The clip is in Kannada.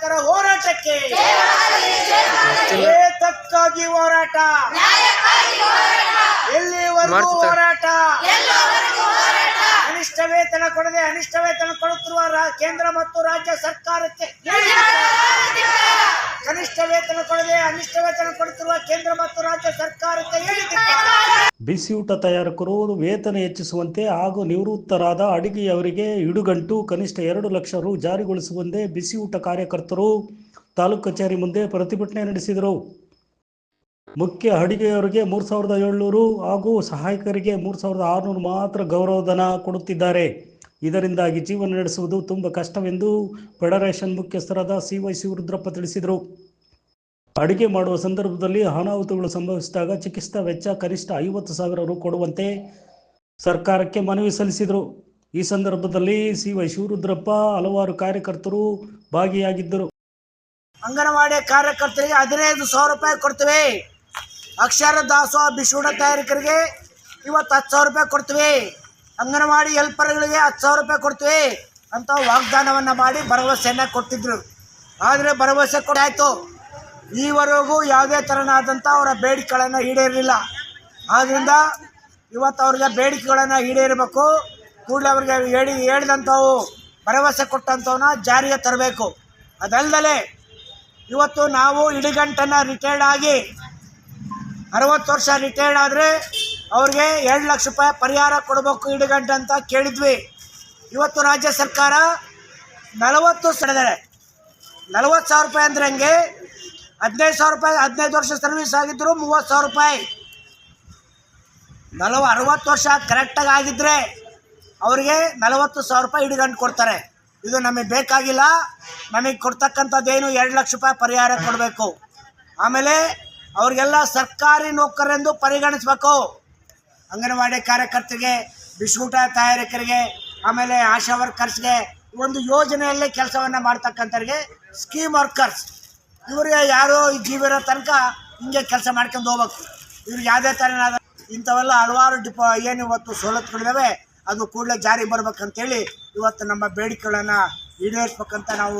ಕಾರ್ಮಿಕರ ಹೋರಾಟಕ್ಕೆ ಏತಕ್ಕಾಗಿ ಹೋರಾಟ, ಎಲ್ಲಿವರೆಗೂ ಹೋರಾಟ? ಕನಿಷ್ಠ ವೇತನ ಕೊಡದೆ ಅನಿಷ್ಠ ವೇತನ ಕೊಡುತ್ತಿರುವ ಕೇಂದ್ರ ಮತ್ತು ರಾಜ್ಯ ಸರ್ಕಾರಕ್ಕೆ, ಕನಿಷ್ಠ ವೇತನ ಕೊಡದೆ ಅನಿಷ್ಠ ವೇತನ ಕೊಡುತ್ತಿರುವ ಕೇಂದ್ರ ಮತ್ತು ರಾಜ್ಯ ಸರ್ಕಾರಕ್ಕೆ ಬಿಸಿಯೂಟ ತಯಾರಕರು ವೇತನ ಹೆಚ್ಚಿಸುವಂತೆ ಹಾಗೂ ನಿವೃತ್ತರಾದ ಅಡಿಗೆಯವರಿಗೆ ಇಡುಗಂಟು ಕನಿಷ್ಠ 2 ಲಕ್ಷ ರು ಜಾರಿಗೊಳಿಸುವಂತೆ ಬಿಸಿಯೂಟ ಕಾರ್ಯಕರ್ತರು ತಾಲೂಕು ಕಚೇರಿ ಮುಂದೆ ಪ್ರತಿಭಟನೆ ನಡೆಸಿದರು. ಮುಖ್ಯ ಅಡಿಗೆಯವರಿಗೆ 3700 ಹಾಗೂ ಸಹಾಯಕರಿಗೆ 3600 ಮಾತ್ರ ಗೌರವಧನ ಕೊಡುತ್ತಿದ್ದಾರೆ. ಇದರಿಂದಾಗಿ ಜೀವನ ನಡೆಸುವುದು ತುಂಬ ಕಷ್ಟವೆಂದು ಫೆಡರೇಷನ್ ಮುಖ್ಯಸ್ಥರಾದ CY ಶಿವರುದ್ರಪ್ಪ ತಿಳಿಸಿದರು. ಅಡುಗೆ ಮಾಡುವ ಸಂದರ್ಭದಲ್ಲಿ ಅನಾಹುತಗಳು ಸಂಭವಿಸಿದಾಗ ಚಿಕಿತ್ಸಾ ವೆಚ್ಚ ಕನಿಷ್ಠ 50,000 ರು ಕೊಡುವಂತೆ ಸರ್ಕಾರಕ್ಕೆ ಮನವಿ ಸಲ್ಲಿಸಿದರು. ಈ ಸಂದರ್ಭದಲ್ಲಿ CY ಶಿವರುದ್ರಪ್ಪ ಹಲವಾರು ಕಾರ್ಯಕರ್ತರು ಭಾಗಿಯಾಗಿದ್ದರು. ಅಂಗನವಾಡಿ ಕಾರ್ಯಕರ್ತರಿಗೆ 15,000 ರೂಪಾಯಿ ಕೊಡ್ತೀವಿ. ಅಕ್ಷರ ದಾಸೋಹ ಬಿಸಿಯೂಟ ತಯಾರಕರಿಗೆ ಇವತ್ತು 10,000 ರೂಪಾಯಿ ಕೊಡ್ತೀವಿ. ಅಂಗನವಾಡಿ ಹೆಲ್ಪರ್ಗಳಿಗೆ 10,000 ರೂಪಾಯಿ ಕೊಡ್ತೀವಿ ಅಂತ ವಾಗ್ದಾನವನ್ನು ಮಾಡಿ ಭರವಸೆಯನ್ನು ಕೊಟ್ಟಿದ್ರು. ಆದರೆ ಭರವಸೆ ಕೊಡಾಯಿತು. ಈವರೆಗೂ ಯಾವುದೇ ಥರನಾದಂಥ ಅವರ ಬೇಡಿಕೆಗಳನ್ನು ಈಡೇರಲಿಲ್ಲ. ಆದ್ದರಿಂದ ಇವತ್ತು ಅವ್ರಿಗೆ ಬೇಡಿಕೆಗಳನ್ನು ಈಡೇರಬೇಕು. ಕೂಡಲೇ ಅವ್ರಿಗೆ ಹೇಳಿದಂಥವು ಭರವಸೆ ಕೊಟ್ಟಂಥವನ್ನ ಜಾರಿಗೆ ತರಬೇಕು. ಅದಲ್ಲದೆ ಇವತ್ತು ನಾವು ಇಡಿಗಂಟನ್ನು ರಿಟೈರ್ಡ್ ಆಗಿ 60 ವರ್ಷ ರಿಟೈರ್ಡ್ ಆದರೆ ಅವ್ರಿಗೆ 2 ಲಕ್ಷ ರೂಪಾಯಿ ಪರಿಹಾರ ಕೊಡಬೇಕು ಇಡಿಗಂಟು ಅಂತ ಕೇಳಿದ್ವಿ. ಇವತ್ತು ರಾಜ್ಯ ಸರ್ಕಾರ 40,000 ರೂಪಾಯಿ ಅಂದರೆ ಹಂಗೆ 15,000 ರೂಪಾಯಿ 15 ವರ್ಷ ಸರ್ವಿಸ್ ಆಗಿದ್ದರು 30,000 ರೂಪಾಯಿ. 60 ವರ್ಷ ಕರೆಕ್ಟಾಗಿ ಆಗಿದ್ದರೆ ಅವರಿಗೆ 40,000 ರೂಪಾಯಿ ಇಡಿಗಂಟು ಕೊಡ್ತಾರೆ. ಇದು ನಮಗೆ ಬೇಕಾಗಿಲ್ಲ. ನಮಗೆ ಕೊಡ್ತಕ್ಕಂಥದ್ದೇನು 2 ಲಕ್ಷ ರೂಪಾಯಿ ಪರಿಹಾರ ಕೊಡಬೇಕು. ಆಮೇಲೆ ಅವ್ರಿಗೆಲ್ಲ ಸರ್ಕಾರಿ ನೌಕರರೆಂದು ಪರಿಗಣಿಸಬೇಕು. ಅಂಗನವಾಡಿ ಕಾರ್ಯಕರ್ತರಿಗೆ, ಬಿಸಿಯೂಟ ತಯಾರಕರಿಗೆ, ಆಮೇಲೆ ಆಶಾ ವರ್ಕರ್ಸ್ಗೆ, ಒಂದು ಯೋಜನೆಯಲ್ಲೇ ಕೆಲಸವನ್ನು ಮಾಡ್ತಕ್ಕಂಥವ್ರಿಗೆ ಸ್ಕೀಮ್ ವರ್ಕರ್ಸ್, ಇವರಿಗೆ ಯಾರೋ ಜೀವಿರೋ ತನಕ ಹಿಂಗೆ ಕೆಲಸ ಮಾಡ್ಕೊಂಡು ಹೋಗ್ಬೇಕು. ಇವ್ರಿಗೆ ಯಾವುದೇ ಥರನಾದ ಇಂಥವೆಲ್ಲ ಹಲವಾರು ಏನು ಇವತ್ತು ಸವಲತ್ತುಗಳಿದ್ದಾವೆ ಅದು ಕೂಡಲೇ ಜಾರಿ ಬರ್ಬೇಕಂತೇಳಿ ಇವತ್ತು ನಮ್ಮ ಬೇಡಿಕೆಗಳನ್ನು ಈಡೇರಿಸ್ಬೇಕಂತ ನಾವು